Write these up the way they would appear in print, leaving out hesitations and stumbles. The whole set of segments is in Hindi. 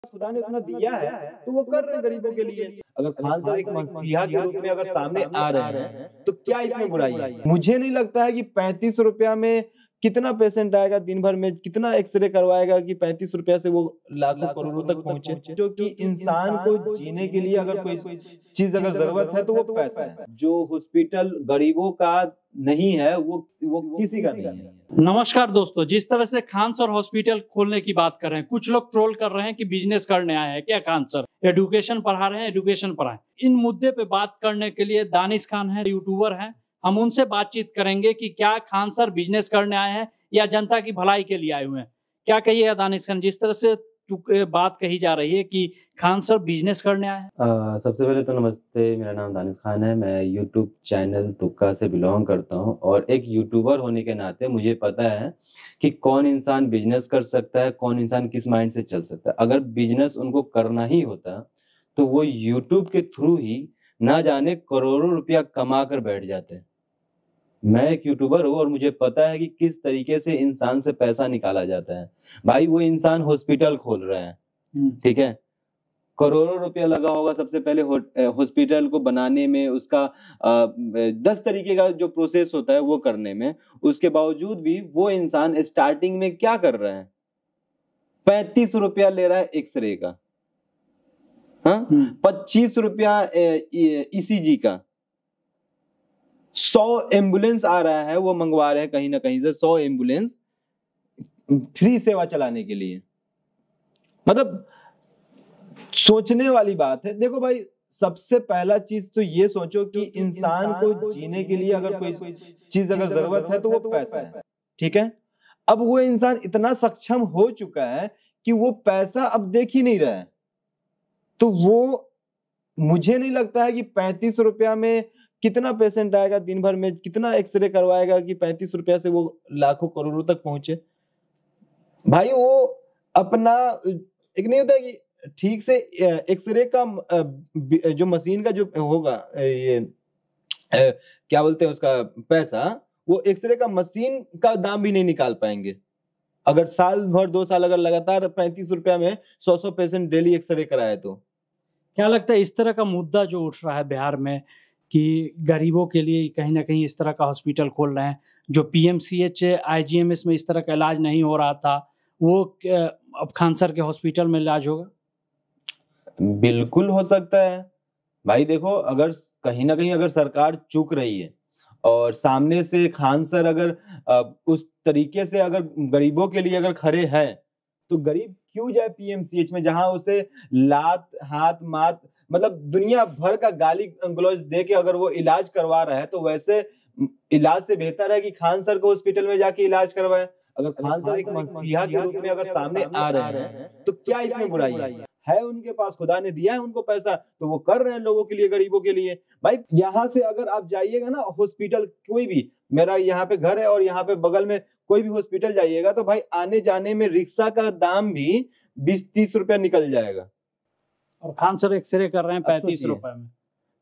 खुदा ने उतना दिया है तो वो कर रहे हैं गरीबों के लिए। अगर खान सर एक मसीहा के रूप में अगर सामने आ रहे हैं तो क्या इसमें बुराई है? मुझे नहीं लगता है कि 35 रुपया में कितना पेशेंट आएगा दिन भर में, कितना एक्सरे करवाएगा कि 35 रुपया से वो लाखों करोड़ों तक पहुंचे। जो कि इंसान को जीने के लिए अगर कोई चीज अगर जरूरत है तो वो पैसा है। जो हॉस्पिटल गरीबों का नहीं है वो किसी का नहीं है। नमस्कार दोस्तों, जिस तरह से खान सर हॉस्पिटल खोलने की बात कर रहे हैं, कुछ लोग ट्रोल कर रहे हैं कि बिजनेस करने आए हैं क्या खान सर, एजुकेशन पढ़ा रहे हैं, एजुकेशन पढ़ाएं। इन मुद्दे पे बात करने के लिए दानिश खान है, यूट्यूबर हैं, हम उनसे बातचीत करेंगे कि क्या खान सर बिजनेस करने आए हैं या जनता की भलाई के लिए आए हुए हैं। क्या कहिएगा दानिश खान, जिस तरह से बात कही जा रही है कि खान सर बिजनेस करने आए हैं? सबसे पहले तो नमस्ते, मेरा नाम दानिश खान है। मैं यूट्यूब चैनल तुक्का से बिलोंग करता हूं और एक यूट्यूबर होने के नाते मुझे पता है कि कौन इंसान बिजनेस कर सकता है, कौन इंसान किस माइंड से चल सकता है। अगर बिजनेस उनको करना ही होता तो वो यूट्यूब के थ्रू ही ना जाने करोड़ों रुपया कमा कर बैठ जाते। मैं एक यूट्यूबर हूँ और मुझे पता है कि किस तरीके से इंसान से पैसा निकाला जाता है। भाई वो इंसान हॉस्पिटल खोल रहा है, ठीक है, करोड़ों रुपया लगा होगा सबसे पहले हॉस्पिटल को बनाने में, उसका 10 तरीके का जो प्रोसेस होता है वो करने में। उसके बावजूद भी वो इंसान स्टार्टिंग में क्या कर रहा है, 35 रुपया ले रहा है एक्सरे का, हाँ, 25 रुपया ईसीजी का, 100 एम्बुलेंस आ रहा है, वो मंगवा रहे हैं कहीं ना कहीं से 100 एम्बुलेंस फ्री सेवा चलाने के लिए। मतलब सोचने वाली बात है। देखो भाई, सबसे पहला चीज तो ये सोचो कि इंसान को जीने के लिए अगर कोई चीज अगर जरूरत है तो वो पैसा है, ठीक है। अब वो इंसान इतना सक्षम हो चुका है कि वो पैसा अब देख ही नहीं रहा है, तो वो मुझे नहीं लगता है कि 35 रुपया में कितना पेशेंट आएगा दिन भर में, कितना एक्सरे करवाएगा कि 35 रुपया से वो लाखों करोड़ों तक पहुंचे। भाई वो अपना एक नहीं होता कि ठीक से एक्सरे का जो मशीन का जो होगा, ये क्या बोलते हैं उसका पैसा, वो एक्सरे का मशीन का दाम भी नहीं निकाल पाएंगे अगर साल भर 2 साल अगर लगातार 35 रुपया में 100 पेशेंट डेली एक्सरे कराए तो। क्या लगता है इस तरह का मुद्दा जो उठ रहा है बिहार में कि गरीबों के लिए कहीं ना कहीं इस तरह का हॉस्पिटल खोल रहे हैं, जो पीएमसीएच आईजीएमएस में इस तरह का इलाज नहीं हो रहा था, वो अब खान सर के हॉस्पिटल में इलाज होगा? बिल्कुल हो सकता है भाई। देखो, अगर कहीं ना कहीं अगर सरकार चूक रही है और सामने से खान सर अगर उस तरीके से अगर गरीबों के लिए अगर खड़े हैं तो गरीब क्यों जाए पीएमसीएच में, जहां उसे लात हाथ मात मतलब दुनिया भर का गाली गलौज दे के अगर वो इलाज करवा रहा है, तो वैसे इलाज से बेहतर है कि खान सर को हॉस्पिटल में जाके इलाज करवाए। अगर खान सर एक मसीहा के रूप में अगर सामने आ रहे हैं तो क्या इसमें बुराई है? उनके पास खुदा ने दिया है उनको पैसा, तो वो कर रहे हैं लोगों के लिए, गरीबों के लिए। भाई यहाँ से अगर आप जाइएगा ना हॉस्पिटल, कोई भी, मेरा यहाँ पे घर है और यहाँ पे बगल में कोई भी हॉस्पिटल जाइएगा तो भाई आने जाने में रिक्शा का दाम भी 20-30 रुपया निकल जाएगा, और खान सर एक्सरे कर रहे हैं 35 रुपए में।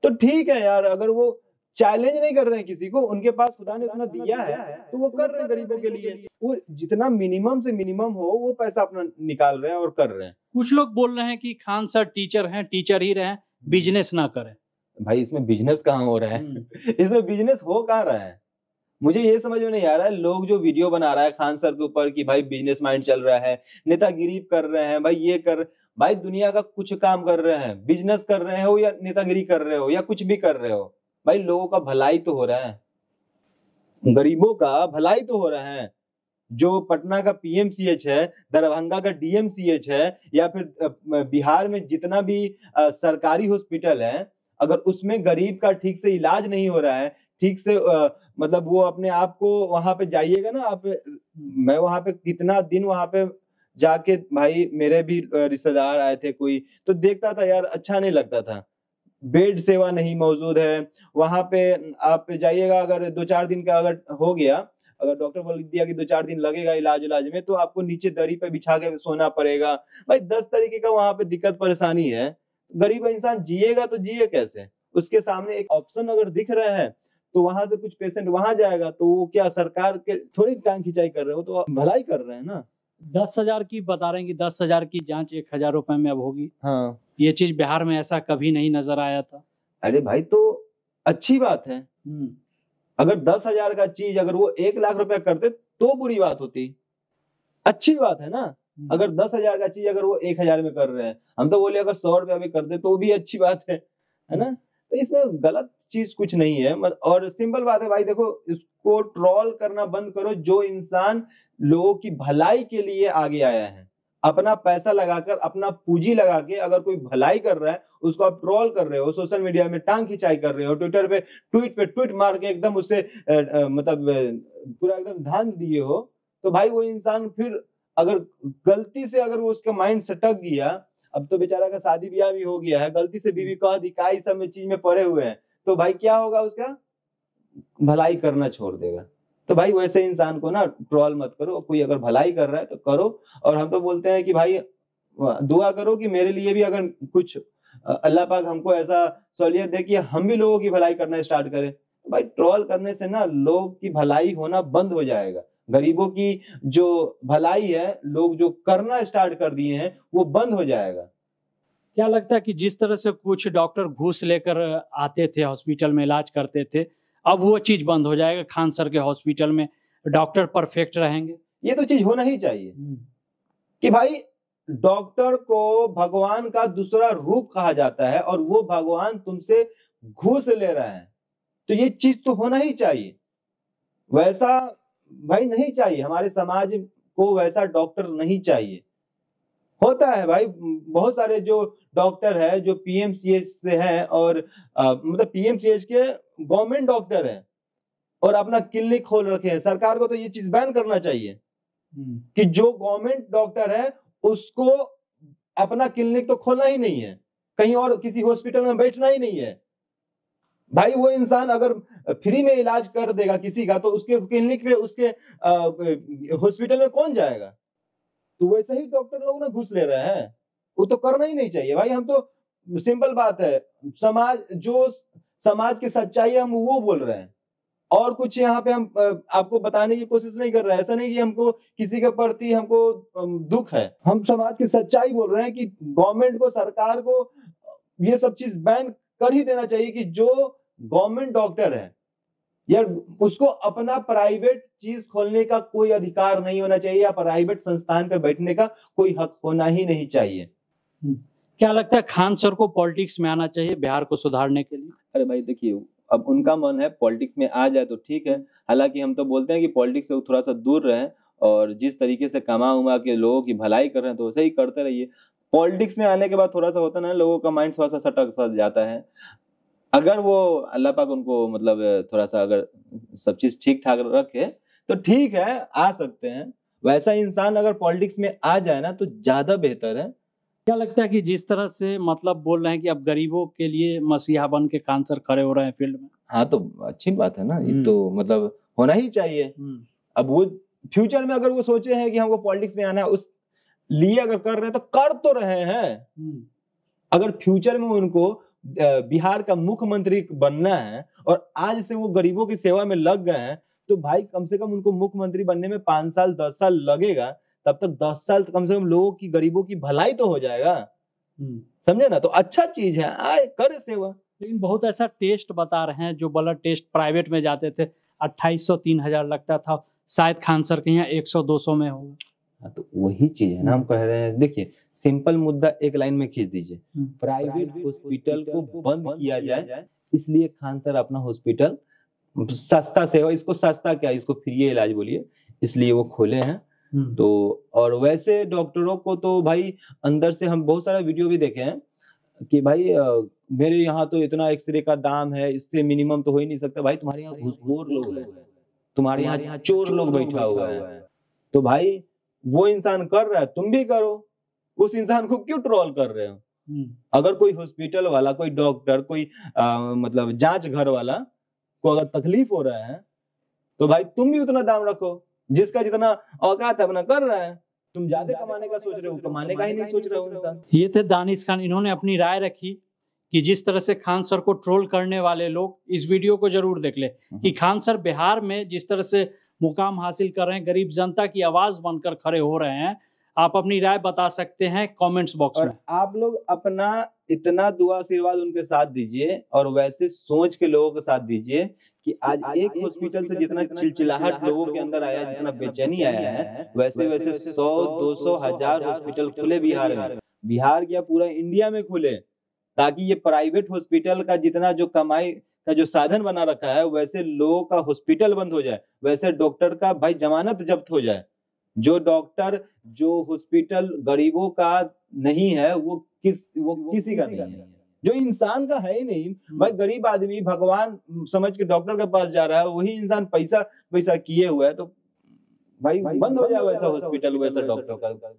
तो ठीक है यार, अगर वो चैलेंज नहीं कर रहे हैं किसी को, उनके पास खुदा ने उतना दिया है तो वो कर रहे हैं गरीबों के लिए। वो जितना मिनिमम से मिनिमम हो वो पैसा अपना निकाल रहे हैं और कर रहे हैं। कुछ लोग बोल रहे हैं कि खान सर टीचर हैं, टीचर ही रहे, बिजनेस ना करें। भाई इसमें बिजनेस कहाँ हो रहा है? इसमें बिजनेस हो कहाँ रहा है? मुझे ये समझ में नहीं आ रहा है। लोग जो वीडियो बना रहा है खान सर के ऊपर कि भाई बिजनेस माइंड चल रहा है, नेतागिरी कर रहे हैं, भाई ये कर, भाई दुनिया का कुछ काम कर रहे हैं, बिजनेस कर रहे हो या नेतागिरी कर रहे हो या कुछ भी कर रहे हो, भाई लोगों का भलाई तो हो रहा है, गरीबों का भलाई तो हो रहा है। जो पटना का पीएमसीएच है, दरभंगा का डीएमसीएच है, या फिर बिहार में जितना भी सरकारी हॉस्पिटल है, अगर उसमें गरीब का ठीक से इलाज नहीं हो रहा है, ठीक से मतलब वो अपने आप को वहां पे जाइएगा ना आप, मैं वहां पे कितना दिन वहां पे जाके, भाई मेरे भी रिश्तेदार आए थे कोई, तो देखता था यार, अच्छा नहीं लगता था। बेड सेवा नहीं मौजूद है वहां पे। आप जाइएगा, अगर 2-4 दिन का अगर हो गया, अगर डॉक्टर बोल दिया कि 2-4 दिन लगेगा इलाज में, तो आपको नीचे दरी पे बिछा के सोना पड़ेगा। भाई 10 तरीके का वहां पे दिक्कत परेशानी है। गरीब इंसान जिएगा तो जिए कैसे? उसके सामने एक ऑप्शन अगर दिख रहा है तो वहां से कुछ पेशेंट वहां जाएगा, तो वो क्या सरकार के थोड़ी टांग खिंचाई कर रहे हो, तो भलाई कर रहे हैं ना। 10,000 की बता रहे हैं कि 10,000 की जांच 1,000 रुपए में अब होगी। हाँ, ये चीज बिहार में ऐसा कभी नहीं नजर आया था। अरे भाई तो अच्छी बात है। अगर 10,000 का चीज अगर वो 1 लाख रुपया करते तो बुरी बात होती। अच्छी बात है ना। अगर 10,000 का चीज अगर वो 1,000 में कर रहे हैं, हम तो बोले अगर 100 रुपया भी कर दे तो भी अच्छी बात है ना। तो इसमें गलत चीज कुछ नहीं है। और सिंपल बात है भाई, देखो इसको ट्रोल करना बंद करो। जो इंसान लोगों की भलाई के लिए आगे आया है, अपना पैसा लगाकर, अपना पूंजी लगा के अगर कोई भलाई कर रहा है, उसको आप ट्रोल कर रहे हो, सोशल मीडिया में टांग खिंचाई कर रहे हो, ट्विटर पे ट्वीट मार के एकदम उससे मतलब पूरा एकदम धांध दिए हो, तो भाई वो इंसान फिर अगर गलती से अगर वो उसका माइंड सटक गया, अब तो बेचारा का शादी ब्याह भी हो गया है, गलती से बीवी कह दी का सब चीज में पड़े हुए हैं, तो भाई क्या होगा, उसका भलाई करना छोड़ देगा। तो भाई वैसे इंसान को ना ट्रोल मत करो। कोई अगर भलाई कर रहा है तो करो। और हम तो बोलते हैं कि भाई दुआ करो कि मेरे लिए भी अगर कुछ अल्लाह पाक हमको ऐसा सहूलियत दे कि हम भी लोगों की भलाई करना स्टार्ट करें। तो भाई ट्रोल करने से ना लोग की भलाई होना बंद हो जाएगा। गरीबों की जो भलाई है, लोग जो करना स्टार्ट कर दिए हैं, वो बंद हो जाएगा। क्या लगता है कि जिस तरह से कुछ डॉक्टर घूस लेकर आते थे हॉस्पिटल में इलाज करते थे, अब वो चीज बंद हो जाएगा? खान सर के हॉस्पिटल में डॉक्टर परफेक्ट रहेंगे? ये तो चीज होना ही चाहिए कि भाई डॉक्टर को भगवान का दूसरा रूप कहा जाता है और वो भगवान तुमसे घूस ले रहा है, तो ये चीज तो होना ही चाहिए। वैसा भाई नहीं चाहिए, हमारे समाज को वैसा डॉक्टर नहीं चाहिए। होता है भाई, बहुत सारे जो डॉक्टर है जो पीएमसीएच से है और मतलब पीएमसीएच के गवर्नमेंट डॉक्टर है और अपना क्लिनिक खोल रखे हैं। सरकार को तो ये चीज बैन करना चाहिए कि जो गवर्नमेंट डॉक्टर है उसको अपना क्लिनिक तो खोलना ही नहीं है, कहीं और किसी हॉस्पिटल में बैठना ही नहीं है। भाई वो इंसान अगर फ्री में इलाज कर देगा किसी का, तो उसके क्लिनिक पे, उसके हॉस्पिटल में कौन जाएगा? तो वैसे ही डॉक्टर लोग ना घुस ले रहे हैं, वो तो करना ही नहीं चाहिए भाई। हम तो सिंपल बात है, समाज की सच्चाई हम वो बोल रहे हैं और कुछ यहाँ पे हम आपको बताने की कोशिश नहीं कर रहे हैं। ऐसा नहीं कि हमको किसी के प्रति हमको दुख है, हम समाज की सच्चाई बोल रहे हैं कि गवर्नमेंट को, सरकार को ये सब चीज बैन कर ही देना चाहिए कि जो गवर्नमेंट डॉक्टर है यार, उसको अपना प्राइवेट चीज खोलने का कोई अधिकार नहीं होना चाहिए या प्राइवेट संस्थान पे बैठने का कोई हक होना ही नहीं चाहिए। क्या लगता है खान सर को पॉलिटिक्स में आना चाहिए बिहार को सुधारने के लिए? अरे भाई देखिए, अब उनका मन है पॉलिटिक्स में आ जाए तो ठीक है। हालांकि हम तो बोलते हैं कि पॉलिटिक्स से थोड़ा सा दूर रहें और जिस तरीके से कमा उमा के लोगों की भलाई कर रहे हैं तो वैसे ही करते रहिए। पॉलिटिक्स में आने के बाद थोड़ा सा होता ना, लोगों का माइंड थोड़ा सा सटक सा जाता है। अगर वो अल्लाह पाक उनको मतलब थोड़ा सा अगर सब चीज ठीक ठाक रखे तो ठीक है, आ सकते हैं। वैसा इंसान अगर पॉलिटिक्स में आ जाए ना तो ज्यादा बेहतर है। क्या लगता है कि जिस तरह से मतलब बोल रहे हैं कि अब गरीबों के लिए मसीहा बन के खान सर खड़े हो रहे हैं फील्ड में? हाँ तो अच्छी बात है ना, ये तो मतलब होना ही चाहिए। अब वो फ्यूचर में अगर वो सोचे हैं कि हमको पॉलिटिक्स में आना है, उस लिए अगर कर रहे हैं तो कर तो रहे हैं। अगर फ्यूचर में उनको बिहार का मुख्यमंत्री बनना है और आज से वो गरीबों की सेवा में लग गए हैं, तो भाई कम से कम उनको मुख्यमंत्री बनने में 5 साल 10 साल लगेगा। तब तक 10 साल कम से कम लोगों की, गरीबों की भलाई तो हो जाएगा। समझे ना? तो अच्छा चीज है, आए करे सेवा। लेकिन बहुत ऐसा टेस्ट बता रहे हैं, जो ब्लड टेस्ट प्राइवेट में जाते थे 2800 3000 लगता था, शायद खान सर के यहाँ 100 200 में होगा। हाँ तो वही चीज है ना, हम कह रहे हैं। देखिए सिंपल मुद्दा एक लाइन में खींच दीजिए, प्राइवेट हॉस्पिटल को बंद किया जाए, इसलिए खान सर अपना हॉस्पिटल सस्ता सेवा, इसको सस्ता क्या, इसको फ्री इलाज बोलिए, इसलिए वो खोले हैं। तो और वैसे डॉक्टरों को तो भाई अंदर से हम बहुत सारा वीडियो भी देखे हैं कि भाई मेरे यहाँ तो इतना एक्सरे का दाम है, इससे मिनिमम तो हो ही नहीं सकता। भाई तुम्हारे यहाँ घूसखोर लोग हैं, तुम्हारे यहाँ चोर लोग बैठा हुआ है। तो भाई वो इंसान कर रहा है, तुम भी करो। उस इंसान को क्यों ट्रोल कर रहे हो? अगर कोई हॉस्पिटल वाला, कोई डॉक्टर, कोई मतलब जांच घर वाला को अगर तकलीफ हो रहा है तो भाई तुम भी उतना दाम रखो। जिसका जितना औकात है अपना कर रहा है। तुम ज्यादा कमाने का सोच रहे हो, कमाने का ही नहीं सोच रहे हो इंसान। ये थे दानिश खान, इन्होंने अपनी राय रखी कि जिस तरह से खान सर को ट्रोल करने वाले लोग इस वीडियो को जरूर देख ले कि खान सर बिहार में जिस तरह से मुकाम हासिल कर रहे हैं, गरीब जनता की आवाज बनकर खड़े हो रहे हैं। आप अपनी राय बता सकते हैं कमेंट्स बॉक्स में। आप लोग अपना इतना दुआ आशीर्वाद उनके साथ दीजिए और वैसे सोच के लोगों के साथ दीजिए कि आज एक हॉस्पिटल से जितना चिलचिलाहट लोगों के अंदर आया, जितना बेचैनी आया है, वैसे वैसे 100, 200, 1000 हॉस्पिटल खुले बिहार में, बिहार क्या पूरा इंडिया में खुले, ताकि ये प्राइवेट हॉस्पिटल का जितना जो कमाई का जो साधन बना रखा है, वैसे लोगों का हॉस्पिटल बंद हो जाए, वैसे डॉक्टर का भाई जमानत जब्त हो जाए। जो डॉक्टर, जो हॉस्पिटल गरीबों का नहीं है, वो किसी का नहीं है, जो इंसान का है ही नहीं। भाई गरीब आदमी भगवान समझ के डॉक्टर के पास जा रहा है, वही इंसान पैसा किए हुआ है, तो भाई बंद हो जाए वैसा हॉस्पिटल, वैसा डॉक्टर का।